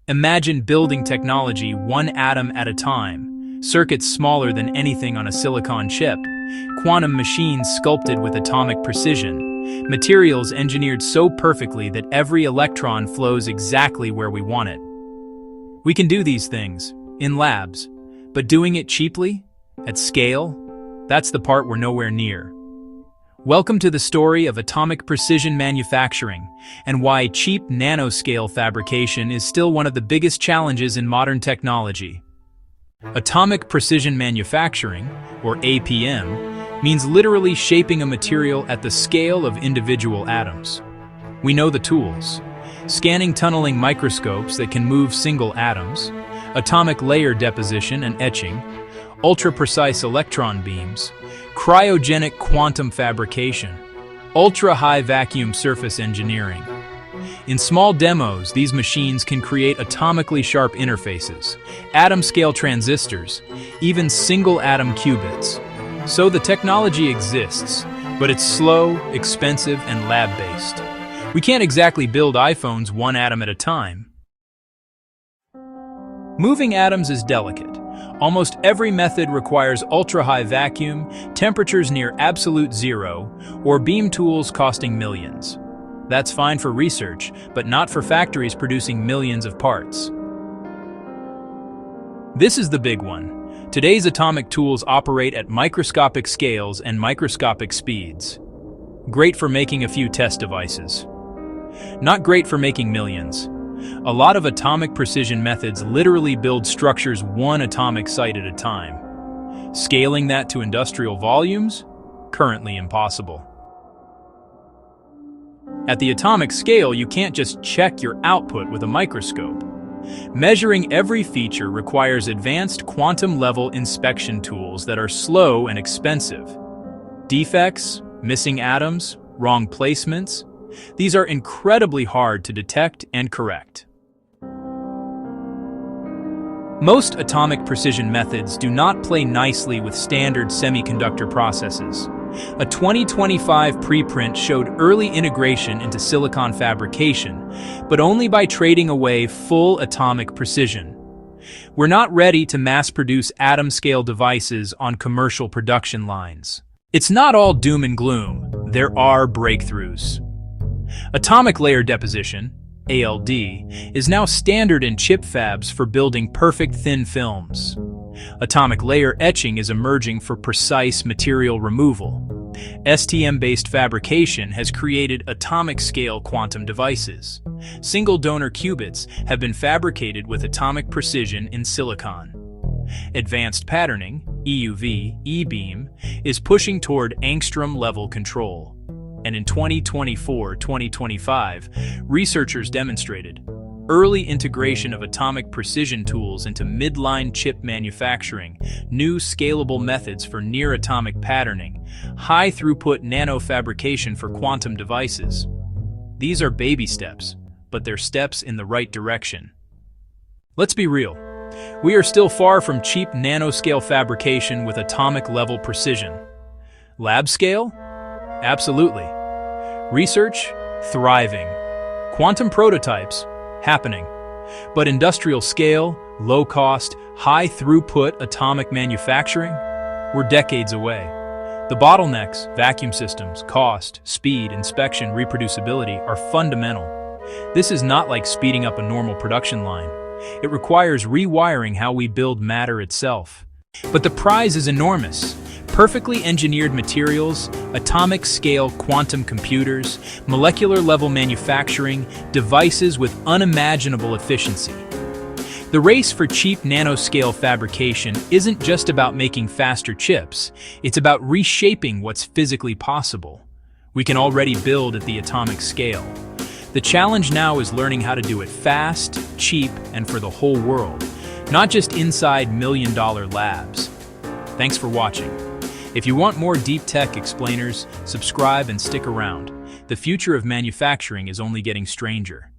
Imagine building technology one atom at a time, circuits smaller than anything on a silicon chip, quantum machines sculpted with atomic precision, materials engineered so perfectly that every electron flows exactly where we want it. We can do these things, in labs, but doing it cheaply, at scale, that's the part we're nowhere near. Welcome to the story of atomic precision manufacturing and why cheap nanoscale fabrication is still one of the biggest challenges in modern technology. Atomic precision manufacturing, or APM, means literally shaping a material at the scale of individual atoms. We know the tools: scanning tunneling microscopes that can move single atoms, atomic layer deposition and etching, ultra-precise electron beams, cryogenic quantum fabrication, ultra-high vacuum surface engineering. In small demos, these machines can create atomically sharp interfaces, atom-scale transistors, even single-atom qubits. So the technology exists, but it's slow, expensive, and lab-based. We can't exactly build iPhones one atom at a time. Moving atoms is delicate. Almost every method requires ultra-high vacuum, temperatures near absolute zero, or beam tools costing millions. That's fine for research, but not for factories producing millions of parts. This is the big one. Today's atomic tools operate at microscopic scales and microscopic speeds. Great for making a few test devices. Not great for making millions. A lot of atomic precision methods literally build structures one atomic site at a time. Scaling that to industrial volumes? Currently impossible. At the atomic scale, you can't just check your output with a microscope. Measuring every feature requires advanced quantum-level inspection tools that are slow and expensive. Defects, missing atoms, wrong placements, these are incredibly hard to detect and correct. Most atomic precision methods do not play nicely with standard semiconductor processes. A 2025 preprint showed early integration into silicon fabrication, but only by trading away full atomic precision. We're not ready to mass-produce atom-scale devices on commercial production lines. It's not all doom and gloom. There are breakthroughs. Atomic layer deposition, ALD, is now standard in chip fabs for building perfect thin films. Atomic layer etching is emerging for precise material removal. STM-based fabrication has created atomic-scale quantum devices. Single donor qubits have been fabricated with atomic precision in silicon. Advanced patterning, EUV, E-beam, is pushing toward angstrom-level control. And in 2024-2025, researchers demonstrated early integration of atomic precision tools into midline chip manufacturing, new scalable methods for near-atomic patterning, high-throughput nanofabrication for quantum devices. These are baby steps, but they're steps in the right direction. Let's be real. We are still far from cheap nanoscale fabrication with atomic-level precision. Lab scale? Absolutely. Research? Thriving. Quantum prototypes? Happening. But industrial scale, low-cost, high-throughput atomic manufacturing? We're decades away. The bottlenecks, vacuum systems, cost, speed, inspection, reproducibility are fundamental. This is not like speeding up a normal production line. It requires rewiring how we build matter itself. But the prize is enormous. Perfectly engineered materials, atomic-scale quantum computers, molecular-level manufacturing, devices with unimaginable efficiency. The race for cheap nanoscale fabrication isn't just about making faster chips, it's about reshaping what's physically possible. We can already build at the atomic scale. The challenge now is learning how to do it fast, cheap, and for the whole world, not just inside million-dollar labs. Thanks for watching. If you want more deep tech explainers, subscribe and stick around. The future of manufacturing is only getting stranger.